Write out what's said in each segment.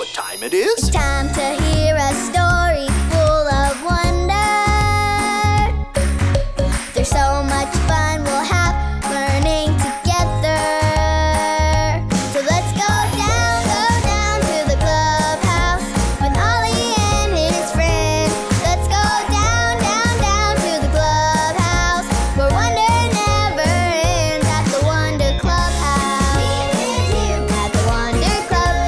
what time it is? It's time to hear a story full of wonder. There's so much fun we'll have learning together. So let's go down to the clubhouse with Ollie and his friends. Let's go down to the clubhouse where wonder never ends at the Wonder Clubhouse. At the Wonder Clubhouse.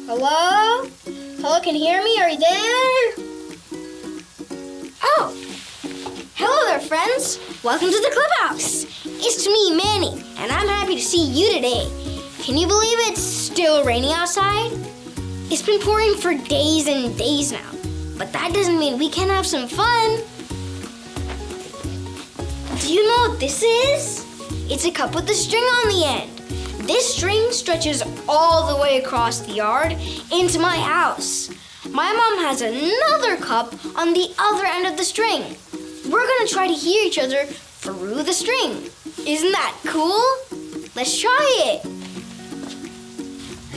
Hello? Hello, can you hear me? Are you there? Oh, hello there, friends. Welcome to the clubhouse. It's me, Manny, and I'm happy to see you today. Can you believe it's still raining outside? It's been pouring for days and days now, but that doesn't mean we can't have some fun. Do you know what this is? It's a cup with a string on the end. This string stretches all the way across the yard into my house. My mom has another cup on the other end of the string. We're gonna try to hear each other through the string. Isn't that cool? Let's try it.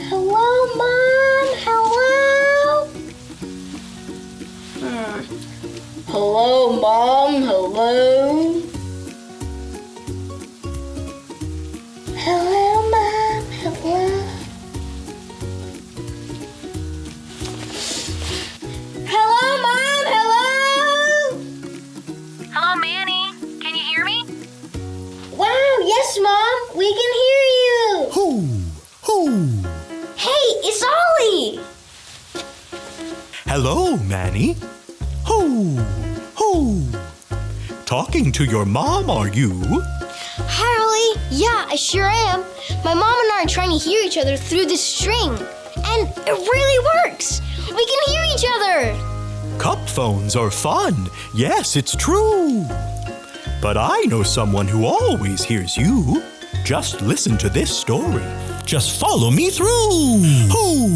Hello, Mom. Hello? Hello, Mom. Hello? Hello, Mom. Hello? Hello, Mom. Hello? Hello, Manny. Can you hear me? Wow, yes, Mom. We can hear you. Who? Hey, it's Ollie. Hello, Manny. Who? Talking to your mom, are you? Hi, Ollie. Yeah, I sure am. My mom and I are trying to hear each other through this string. And it really works. We can hear each other. Cup phones are fun. Yes, it's true. But I know someone who always hears you. Just listen to this story. Just follow me through. Who?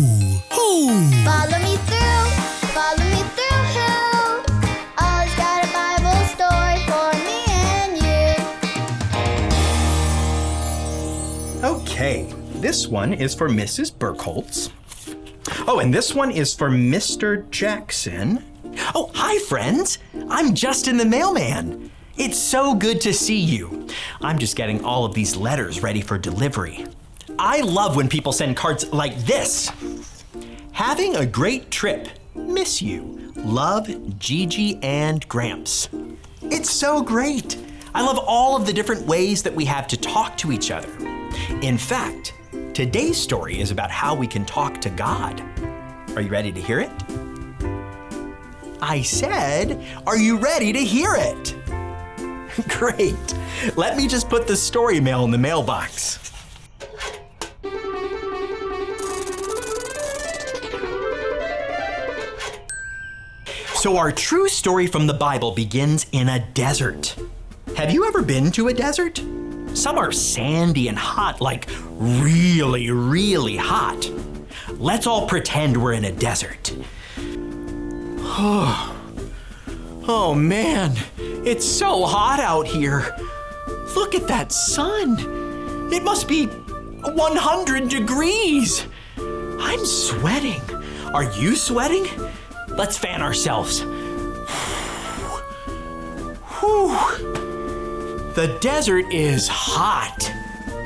Follow me through. Follow me through. Ollie's got a Bible story for me and you. Okay, this one is for Mrs. Burkholtz. Oh, and this one is for Mr. Jackson. Oh, hi, friends. I'm Justin the mailman. It's so good to see you. I'm just getting all of these letters ready for delivery. I love when people send cards like this. Having a great trip. Miss you. Love, Gigi and Gramps. It's so great. I love all of the different ways that we have to talk to each other. In fact, today's story is about how we can talk to God. Are you ready to hear it? I said, are you ready to hear it? Great. Let me just put the story mail in the mailbox. So our true story from the Bible begins in a desert. Have you ever been to a desert? Some are sandy and hot, like really, really hot. Let's all pretend we're in a desert. Oh man, it's so hot out here. Look at that sun. It must be 100 degrees. I'm sweating. Are you sweating? Let's fan ourselves. Whew. The desert is hot.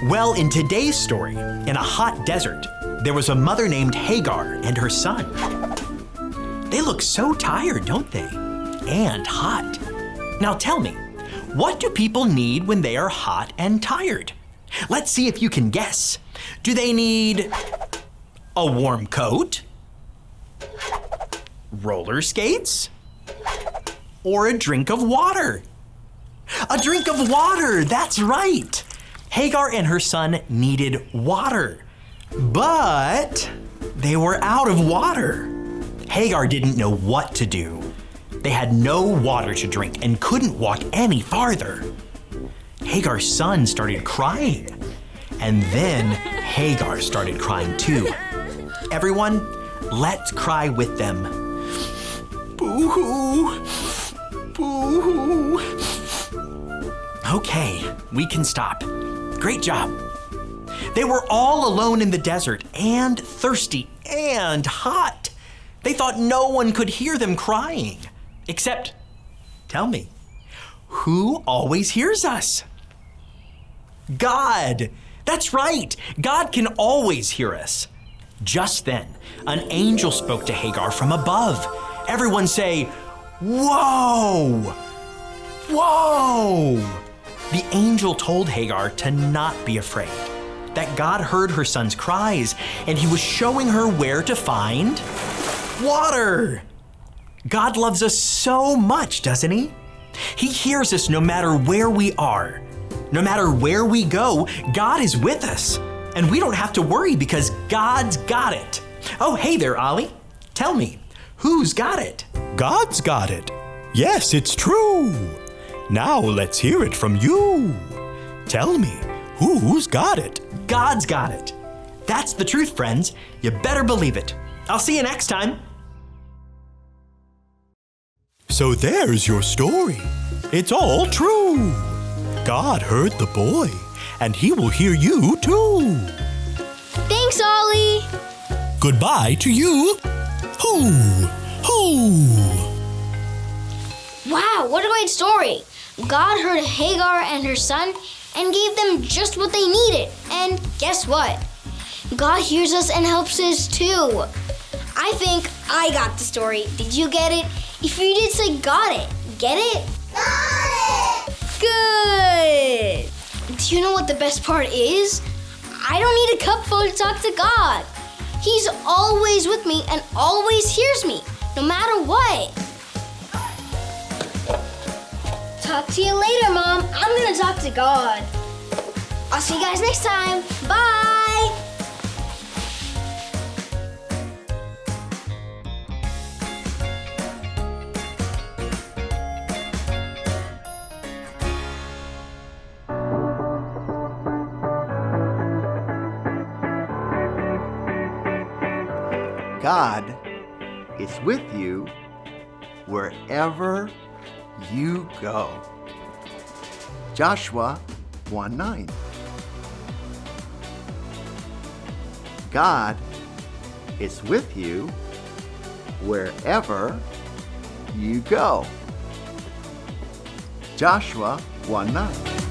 Well, in today's story, in a hot desert, there was a mother named Hagar and her son. They look so tired, don't they? And hot. Now tell me, what do people need when they are hot and tired? Let's see if you can guess. Do they need a warm coat? Roller skates? Or a drink of water? A drink of water, that's right. Hagar and her son needed water, but they were out of water. Hagar didn't know what to do. They had no water to drink and couldn't walk any farther. Hagar's son started crying, and then Hagar started crying too. Everyone, let's cry with them. Boo-hoo, boo-hoo. Okay, we can stop. Great job. They were all alone in the desert and thirsty and hot. They thought no one could hear them crying. Except, tell me, who always hears us? God. That's right. God can always hear us. Just then, an angel spoke to Hagar from above. Everyone say, "Whoa! Whoa!" The angel told Hagar to not be afraid, that God heard her son's cries, and he was showing her where to find water. God loves us so much, doesn't he? He hears us no matter where we are. No matter where we go, God is with us. And we don't have to worry because God's got it. Oh, hey there, Ollie. Tell me, who's got it? God's got it. Yes, it's true. Now let's hear it from you. Tell me, who's got it? God's got it. That's the truth, friends. You better believe it. I'll see you next time. So there's your story. It's all true. God heard the boy, and he will hear you too. Thanks, Ollie. Goodbye to you. Hoo! Hoo! Wow, what a great story. God heard Hagar and her son and gave them just what they needed. And guess what? God hears us and helps us too. I think I got the story. Did you get it? If you did, say got it. Get it? Got it! Good! Do you know what the best part is? I don't need a cup phone to talk to God. He's always with me and always hears me, no matter what. Talk to you later, Mom. I'm gonna talk to God. I'll see you guys next time. Bye! God is with you wherever you go. Joshua 1:9. God is with you wherever you go. Joshua 1:9.